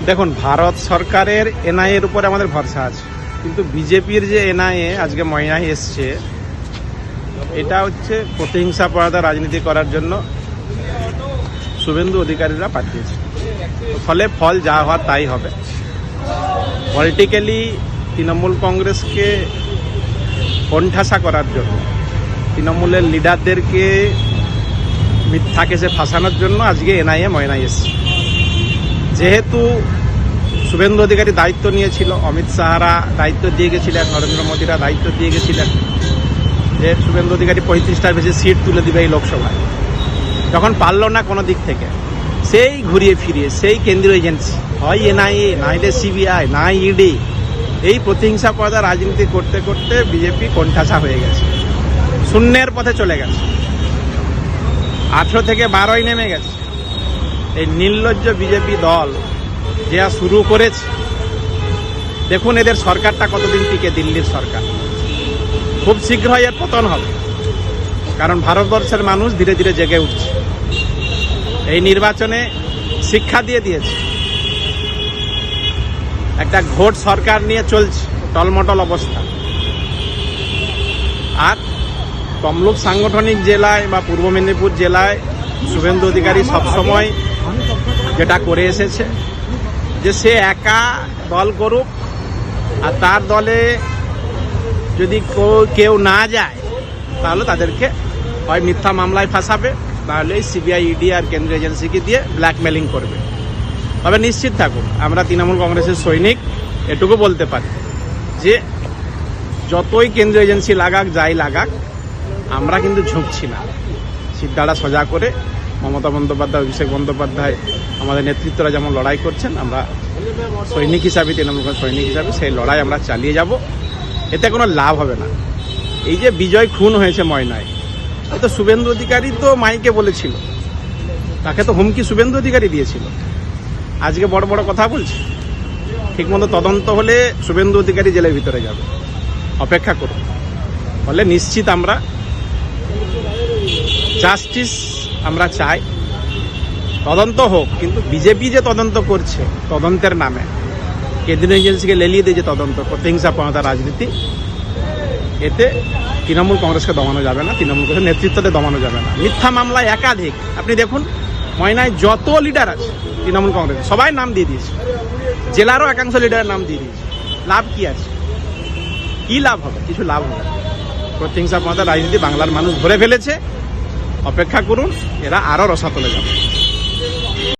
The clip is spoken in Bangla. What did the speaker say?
দেখুন, ভারত সরকারের এনআইএর উপরে আমাদের ভরসা আছে, কিন্তু বিজেপির যে এনআইএ আজকে ময়নায় এসছে, এটা হচ্ছে প্রতিহিংসা পরাধা রাজনীতি করার জন্য শুভেন্দু অধিকারীরা পাঠিয়েছে। ফলে ফল যা হওয়ার তাই হবে। পলিটিক্যালি তৃণমূল কংগ্রেসকে কোণঠাসা করার জন্য, তৃণমূলের লিডারদেরকে মিথ্যা কেসে ফাঁসানোর জন্য আজকে এনআইএ ময়নায় এসছে। যেহেতু শুভেন্দু অধিকারী দায়িত্ব নিয়েছিল, অমিত শাহরা দায়িত্ব দিয়ে গেছিলেন, নরেন্দ্র মোদীরা দায়িত্ব দিয়ে গেছিলেন যে শুভেন্দু অধিকারী 35টার বেশি সিট তুলে দিবে এই লোকসভায়, যখন পারল না কোনো দিক থেকে, সেই ঘুরিয়ে ফিরিয়ে সেই কেন্দ্রীয় এজেন্সি, হয় এনআইএ, নাইলে সিবিআই, নাই ইডি, এই প্রতিহিংসা পরাধা রাজনীতি করতে করতে বিজেপি কোণঠাসা হয়ে গেছে, শূন্যের পথে চলে গেছে, 18 থেকে 12 নেমে গেছে। এই নির্লজ্জ বিজেপি দল যা শুরু করেছে, দেখুন এদের সরকারটা কতদিন টিকে। দিল্লির সরকার খুব শীঘ্রই এর পতন হবে, কারণ ভারতবর্ষের মানুষ ধীরে ধীরে জেগে উঠছে। এই নির্বাচনে শিক্ষা দিয়ে দিয়েছে, একটা ঘোট সরকার নিয়ে চলছে, টলমটল অবস্থা। আর তমলুক সাংগঠনিক জেলায় বা পূর্ব মেদিনীপুর জেলায় শুভেন্দু অধিকারী সবসময় যেটা করে এসেছে, যে সে একা দল করুক, আর তার দলে যদি কেউ না যায় তাহলে তাদেরকে হয় মিথ্যা মামলায় ফাঁসাবে, তাহলে সিবিআই, ইডি আর কেন্দ্রীয় এজেন্সিকে দিয়ে ব্ল্যাকমেলিং করবে। তবে নিশ্চিত থাকুন, আমরা তৃণমূল কংগ্রেসের সৈনিক এটুকু বলতে পারি যে যতই কেন্দ্রীয় এজেন্সি লাগাক, যাই লাগাক, আমরা কিন্তু ঝুঁকছি না। সিদ্ধারা সোজা করে মমতা বন্দ্যোপাধ্যায়, অভিষেক বন্দ্যোপাধ্যায়, আমাদের নেতৃত্বরা যেমন লড়াই করছেন, আমরা সৈনিক হিসাবে, তৃণমূল সৈনিক হিসাবে সেই লড়াই আমরা চালিয়ে যাব। এতে কোনো লাভ হবে না। এই যে বিজয় খুন হয়েছে ময়নায়, তো শুভেন্দু অধিকারী তো মাইকে বলেছিল, তাকে তো হুমকি শুভেন্দু অধিকারী দিয়েছিল। আজকে বড় বড় কথা বলছে। ঠিকমতো তদন্ত হলে শুভেন্দু অধিকারী জেলের ভিতরে যাবে, অপেক্ষা করুন। ফলে নিশ্চিত আমরা জাস্টিস আমরা চাই, তদন্ত হোক, কিন্তু বিজেপি যে তদন্ত করছে, তদন্তের নামে কেন্দ্রীয় এজেন্সিকে লেলিয়ে দিয়ে যে তদন্ত, প্রতিহিংসা পরাধা রাজনীতি, এতে তৃণমূল কংগ্রেসকে দমানো যাবে না, তৃণমূল কংগ্রেসের নেতৃত্বতে দমানো যাবে না। মিথ্যা মামলায় একাধিক, আপনি দেখুন ময়নায় যত লিডার আছে তৃণমূল কংগ্রেস, সবাই নাম দিয়ে দিয়েছে, জেলারও একাংশ লিডারের নাম দিয়ে দিয়েছে। লাভ কি আছে? কি লাভ হবে? কিছু লাভ হবে না। প্রতিহিংসা পরাধা রাজনীতি বাংলার মানুষ ধরে ফেলেছে। অপেক্ষা করুন, এরা আরও রসাতলে যাবে।